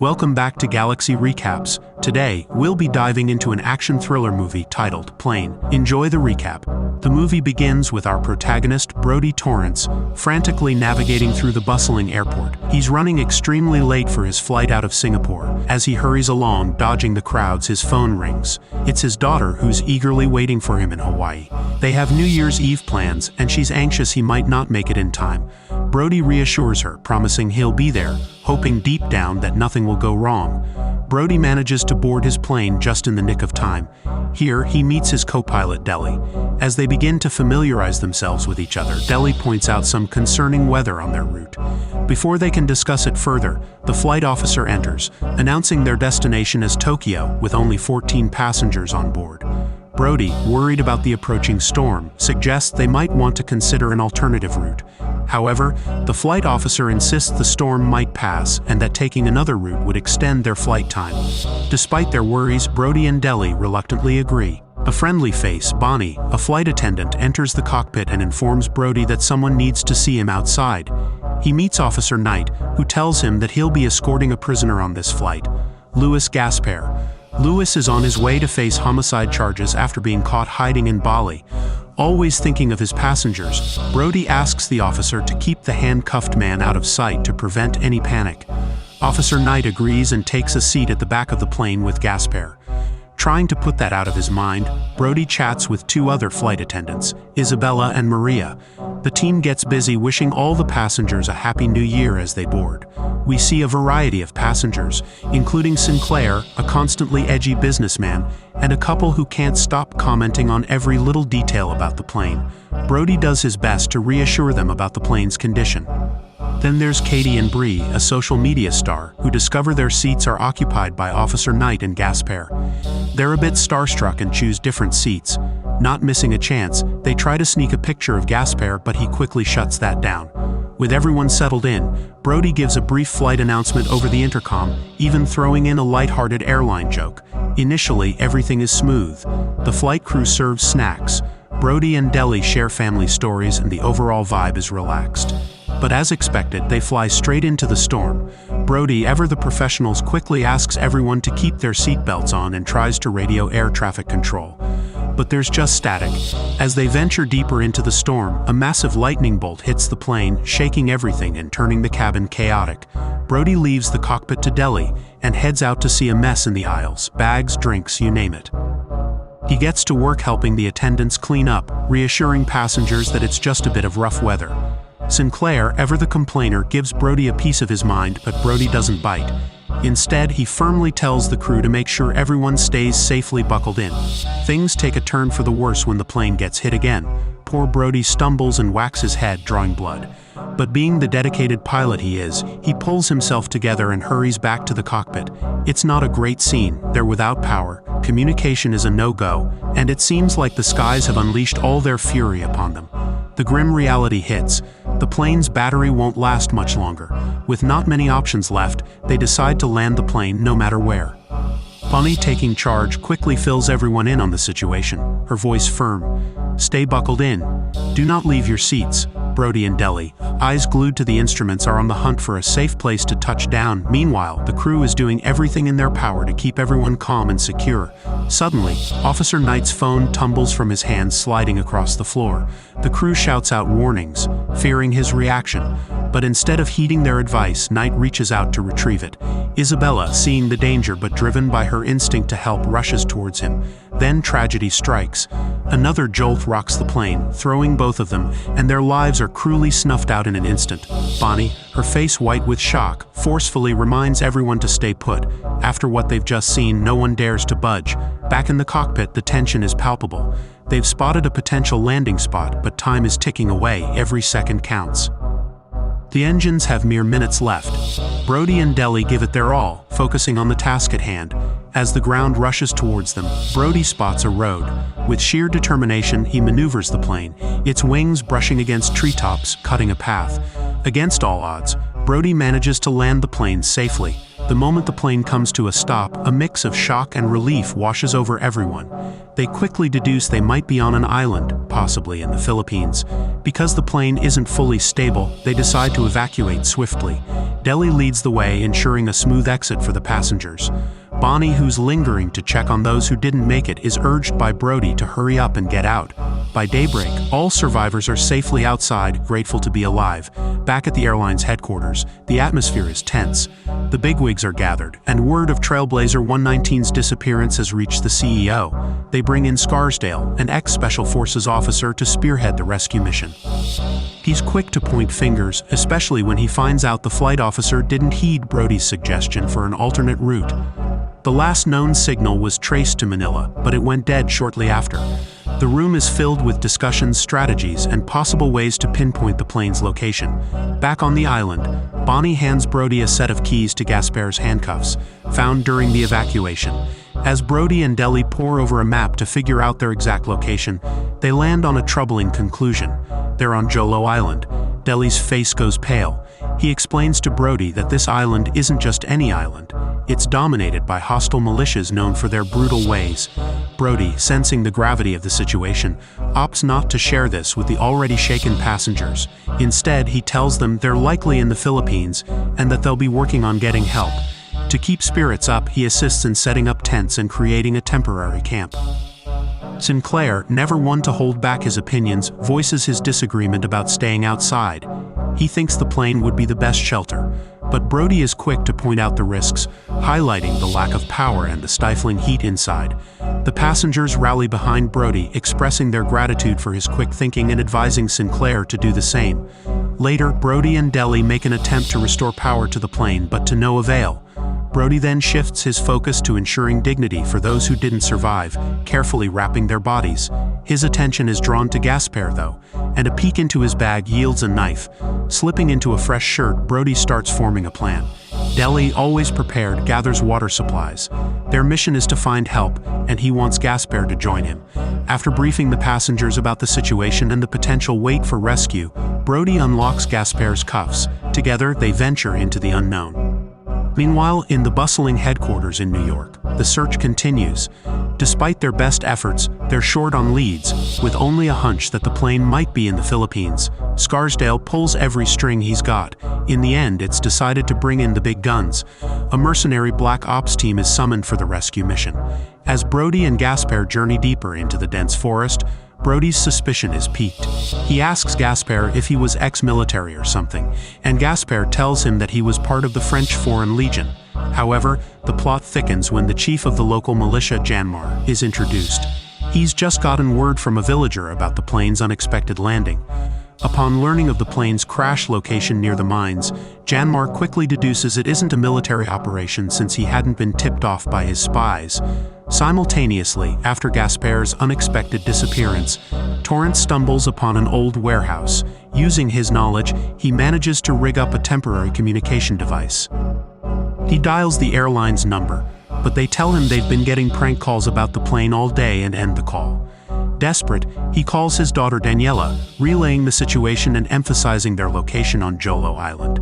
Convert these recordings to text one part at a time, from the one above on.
Welcome back to Galaxy Recaps. Today, we'll be diving into an action thriller movie titled Plane. Enjoy the recap. The movie begins with our protagonist, Brody Torrance, frantically navigating through the bustling airport. He's running extremely late for his flight out of Singapore. As he hurries along, dodging the crowds, his phone rings. It's his daughter who's eagerly waiting for him in Hawaii. They have New Year's Eve plans, and she's anxious he might not make it in time. Brody reassures her, promising he'll be there, hoping deep down that nothing will go wrong. Brody manages to board his plane just in the nick of time. Here, he meets his co-pilot, Deli. As they begin to familiarize themselves with each other, Deli points out some concerning weather on their route. Before they can discuss it further, the flight officer enters, announcing their destination as Tokyo, with only 14 passengers on board. Brody, worried about the approaching storm, suggests they might want to consider an alternative route. However, the flight officer insists the storm might pass and that taking another route would extend their flight time. Despite their worries, Brody and Deli reluctantly agree. A friendly face, Bonnie, a flight attendant, enters the cockpit and informs Brody that someone needs to see him outside. He meets Officer Knight, who tells him that he'll be escorting a prisoner on this flight, Louis Gaspar. Louis is on his way to face homicide charges after being caught hiding in Bali. Always thinking of his passengers, Brody asks the officer to keep the handcuffed man out of sight to prevent any panic. Officer Knight agrees and takes a seat at the back of the plane with Gaspar. Trying to put that out of his mind, Brody chats with two other flight attendants, Isabella and Maria. The team gets busy wishing all the passengers a happy new year as they board. We see a variety of passengers, including Sinclair, a constantly edgy businessman, and a couple who can't stop commenting on every little detail about the plane. Brody does his best to reassure them about the plane's condition. Then there's Katie and Bree, a social media star, who discover their seats are occupied by Officer Knight and Gaspar. They're a bit starstruck and choose different seats. Not missing a chance, they try to sneak a picture of Gaspar, but he quickly shuts that down. With everyone settled in, Brody gives a brief flight announcement over the intercom, even throwing in a lighthearted airline joke. Initially, everything is smooth. The flight crew serves snacks. Brody and Deli share family stories, and the overall vibe is relaxed. But as expected, they fly straight into the storm. Brody, ever the professionals, quickly asks everyone to keep their seatbelts on and tries to radio air traffic control. But there's just static. As they venture deeper into the storm, a massive lightning bolt hits the plane, shaking everything and turning the cabin chaotic. Brody leaves the cockpit to Deli and heads out to see a mess in the aisles, bags, drinks, you name it. He gets to work helping the attendants clean up, reassuring passengers that it's just a bit of rough weather. Sinclair, ever the complainer, gives Brody a piece of his mind, but Brody doesn't bite. Instead, he firmly tells the crew to make sure everyone stays safely buckled in. Things take a turn for the worse when the plane gets hit again. Poor Brody stumbles and whacks his head, drawing blood. But being the dedicated pilot he is, he pulls himself together and hurries back to the cockpit. It's not a great scene. They're without power, communication is a no-go, and it seems like the skies have unleashed all their fury upon them. The grim reality hits. The plane's battery won't last much longer. With not many options left, they decide to land the plane no matter where. Bonnie, taking charge, quickly fills everyone in on the situation, her voice firm. Stay buckled in. Do not leave your seats. Brody and Deli, eyes glued to the instruments, are on the hunt for a safe place to touch down. Meanwhile, the crew is doing everything in their power to keep everyone calm and secure. Suddenly, Officer Knight's phone tumbles from his hand, sliding across the floor. The crew shouts out warnings, fearing his reaction. But instead of heeding their advice, Knight reaches out to retrieve it. Isabella, seeing the danger but driven by her instinct to help, rushes towards him. Then tragedy strikes. Another jolt rocks the plane, throwing both of them, and their lives are cruelly snuffed out in an instant. Bonnie, her face white with shock, forcefully reminds everyone to stay put. After what they've just seen, no one dares to budge. Back in the cockpit, the tension is palpable. They've spotted a potential landing spot, but time is ticking away. Every second counts. The engines have mere minutes left. Brody and Deli give it their all, focusing on the task at hand. As the ground rushes towards them, Brody spots a road. With sheer determination, he maneuvers the plane, its wings brushing against treetops, cutting a path. Against all odds, Brody manages to land the plane safely. The moment the plane comes to a stop, a mix of shock and relief washes over everyone. They quickly deduce they might be on an island, possibly in the Philippines. Because the plane isn't fully stable, they decide to evacuate swiftly. Deli leads the way, ensuring a smooth exit for the passengers. Bonnie, who's lingering to check on those who didn't make it, is urged by Brody to hurry up and get out. By daybreak, all survivors are safely outside, grateful to be alive. Back at the airline's headquarters, the atmosphere is tense. The bigwigs are gathered, and word of Trailblazer 119's disappearance has reached the CEO. They bring in Scarsdale, an ex-Special Forces officer, to spearhead the rescue mission. He's quick to point fingers, especially when he finds out the flight officer didn't heed Brody's suggestion for an alternate route. The last known signal was traced to Manila, but it went dead shortly after. The room is filled with discussions, strategies, and possible ways to pinpoint the plane's location. Back on the island, Bonnie hands Brody a set of keys to Gasper's handcuffs, found during the evacuation. As Brody and Deli pore over a map to figure out their exact location, they land on a troubling conclusion. They're on Jolo Island. Deli's face goes pale. He explains to Brody that this island isn't just any island. It's dominated by hostile militias known for their brutal ways. Brody, sensing the gravity of the situation, opts not to share this with the already shaken passengers. Instead, he tells them they're likely in the Philippines and that they'll be working on getting help. To keep spirits up, he assists in setting up tents and creating a temporary camp. Sinclair, never one to hold back his opinions, voices his disagreement about staying outside. He thinks the plane would be the best shelter, but Brody is quick to point out the risks, highlighting the lack of power and the stifling heat inside. The passengers rally behind Brody, expressing their gratitude for his quick thinking and advising Sinclair to do the same. Later, Brody and Deli make an attempt to restore power to the plane, but to no avail. Brody then shifts his focus to ensuring dignity for those who didn't survive, carefully wrapping their bodies. His attention is drawn to Gasper, though, and a peek into his bag yields a knife. Slipping into a fresh shirt, Brody starts forming a plan. Deli, always prepared, gathers water supplies. Their mission is to find help, and he wants Gasper to join him. After briefing the passengers about the situation and the potential wait for rescue, Brody unlocks Gasper's cuffs. Together, they venture into the unknown. Meanwhile, in the bustling headquarters in New York, the search continues. Despite their best efforts, they're short on leads, with only a hunch that the plane might be in the Philippines. Scarsdale pulls every string he's got. In the end, it's decided to bring in the big guns. A mercenary black ops team is summoned for the rescue mission. As Brody and Gasper journey deeper into the dense forest, Brody's suspicion is piqued. He asks Gasper if he was ex-military or something, and Gasper tells him that he was part of the French Foreign Legion. However, the plot thickens when the chief of the local militia, Janmar, is introduced. He's just gotten word from a villager about the plane's unexpected landing. Upon learning of the plane's crash location near the mines, Janmar quickly deduces it isn't a military operation since he hadn't been tipped off by his spies. Simultaneously, after Gasper's unexpected disappearance, Torrance stumbles upon an old warehouse. Using his knowledge, he manages to rig up a temporary communication device. He dials the airline's number, but they tell him they've been getting prank calls about the plane all day and end the call. Desperate, he calls his daughter Daniela, relaying the situation and emphasizing their location on Jolo Island.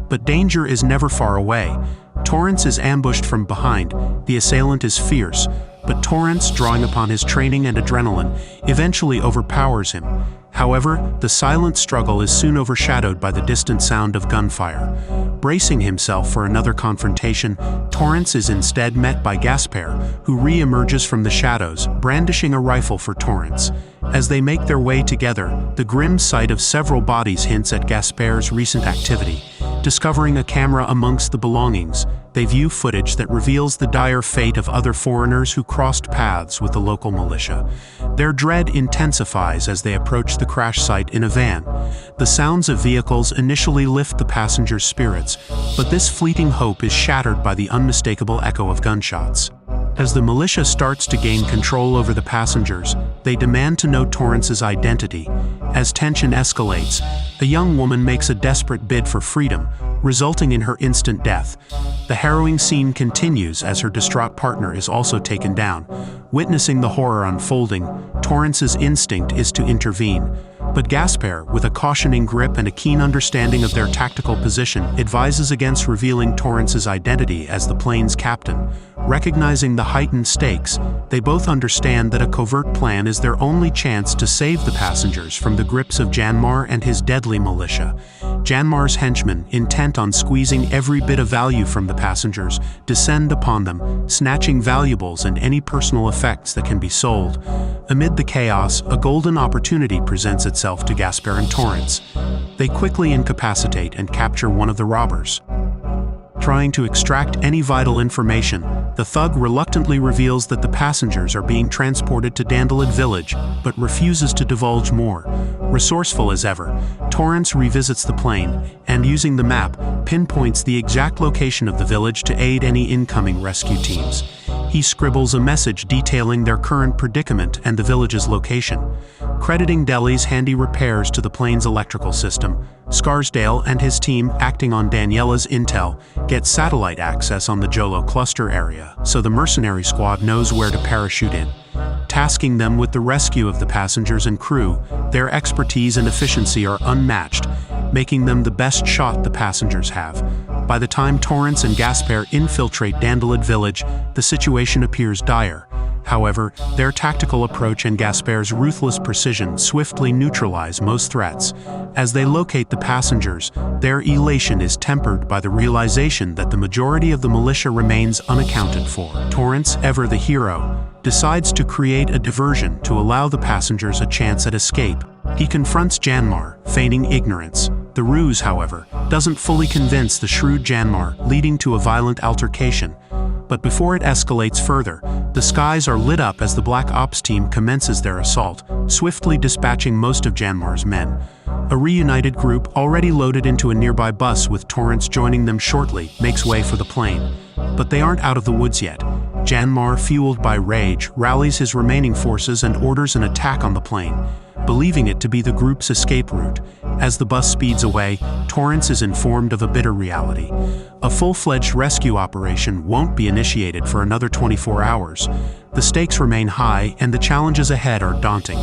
But danger is never far away. Torrance is ambushed from behind. The assailant is fierce, but Torrance, drawing upon his training and adrenaline, eventually overpowers him. However, the silent struggle is soon overshadowed by the distant sound of gunfire. Bracing himself for another confrontation, Torrance is instead met by Gasper, who re-emerges from the shadows, brandishing a rifle for Torrance. As they make their way together, the grim sight of several bodies hints at Gasper's recent activity. Discovering a camera amongst the belongings, they view footage that reveals the dire fate of other foreigners who crossed paths with the local militia. Their dread intensifies as they approach the crash site in a van. The sounds of vehicles initially lift the passengers' spirits, but this fleeting hope is shattered by the unmistakable echo of gunshots. As the militia starts to gain control over the passengers, they demand to know Torrance's identity. As tension escalates, a young woman makes a desperate bid for freedom, resulting in her instant death. The harrowing scene continues as her distraught partner is also taken down. Witnessing the horror unfolding, Torrance's instinct is to intervene. But Gaspar, with a cautioning grip and a keen understanding of their tactical position, advises against revealing Torrance's identity as the plane's captain. Recognizing the heightened stakes, they both understand that a covert plan is their only chance to save the passengers from the grips of Janmar and his deadly militia. Janmar's henchmen, intent on squeezing every bit of value from the passengers, descend upon them, snatching valuables and any personal effects that can be sold. Amid the chaos, a golden opportunity presents itself to Gaspar and Torrance. They quickly incapacitate and capture one of the robbers. Trying to extract any vital information, the thug reluctantly reveals that the passengers are being transported to Dandelion Village, but refuses to divulge more. Resourceful as ever, Torrance revisits the plane, and using the map, pinpoints the exact location of the village to aid any incoming rescue teams. He scribbles a message detailing their current predicament and the village's location. Crediting Delhi's handy repairs to the plane's electrical system, Scarsdale and his team, acting on Daniela's intel, get satellite access on the Jolo cluster area, so the mercenary squad knows where to parachute in. Tasking them with the rescue of the passengers and crew, their expertise and efficiency are unmatched, making them the best shot the passengers have. By the time Torrance and Gaspar infiltrate Dandelion Village, the situation appears dire. However, their tactical approach and Gaspar's ruthless precision swiftly neutralize most threats. As they locate the passengers, their elation is tempered by the realization that the majority of the militia remains unaccounted for. Torrance, ever the hero, decides to create a diversion to allow the passengers a chance at escape. He confronts Janmar, feigning ignorance. The ruse, however, doesn't fully convince the shrewd Janmar, leading to a violent altercation. But before it escalates further, the skies are lit up as the Black Ops team commences their assault, swiftly dispatching most of Janmar's men. A reunited group, already loaded into a nearby bus with Torrance joining them shortly, makes way for the plane. But they aren't out of the woods yet. Janmar, fueled by rage, rallies his remaining forces and orders an attack on the plane, believing it to be the group's escape route. As the bus speeds away, Torrance is informed of a bitter reality. A full-fledged rescue operation won't be initiated for another 24 hours. The stakes remain high and the challenges ahead are daunting.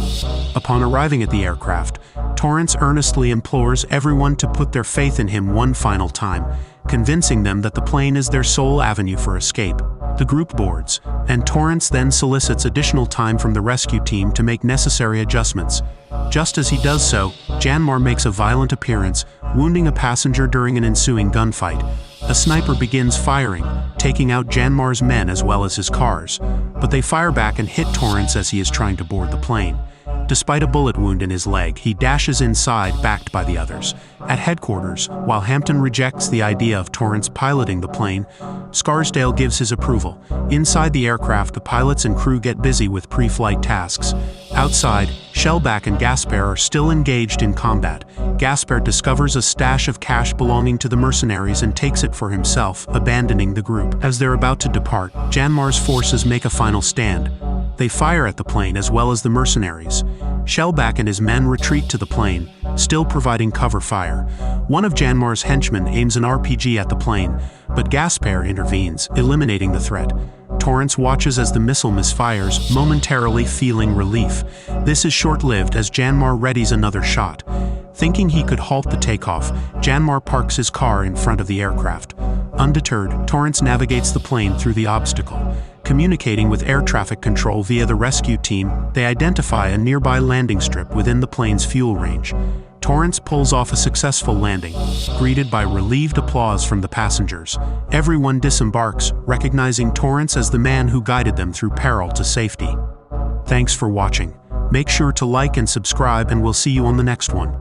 Upon arriving at the aircraft, Torrance earnestly implores everyone to put their faith in him one final time, convincing them that the plane is their sole avenue for escape. The group boards, and Torrance then solicits additional time from the rescue team to make necessary adjustments. Just as he does so, Janmar makes a violent appearance, wounding a passenger during an ensuing gunfight. A sniper begins firing, taking out Janmar's men as well as his cars, but they fire back and hit Torrance as he is trying to board the plane. Despite a bullet wound in his leg, he dashes inside, backed by the others. At headquarters, while Hampton rejects the idea of Torrance piloting the plane, Scarsdale gives his approval. Inside the aircraft, the pilots and crew get busy with pre-flight tasks. Outside, Shellback and Gaspar are still engaged in combat. Gaspar discovers a stash of cash belonging to the mercenaries and takes it for himself, abandoning the group. As they're about to depart, Janmar's forces make a final stand. They fire at the plane as well as the mercenaries. Shellback and his men retreat to the plane, still providing cover fire. One of Janmar's henchmen aims an RPG at the plane, but Gaspar intervenes, eliminating the threat. Torrance watches as the missile misfires, momentarily feeling relief. This is short-lived as Janmar readies another shot. Thinking he could halt the takeoff, Janmar parks his car in front of the aircraft. Undeterred, Torrance navigates the plane through the obstacle. Communicating with air traffic control via the rescue team, they identify a nearby landing strip within the plane's fuel range. Torrance pulls off a successful landing, greeted by relieved applause from the passengers. Everyone disembarks, recognizing Torrance as the man who guided them through peril to safety. Thanks for watching. Make sure to like and subscribe, and we'll see you on the next one.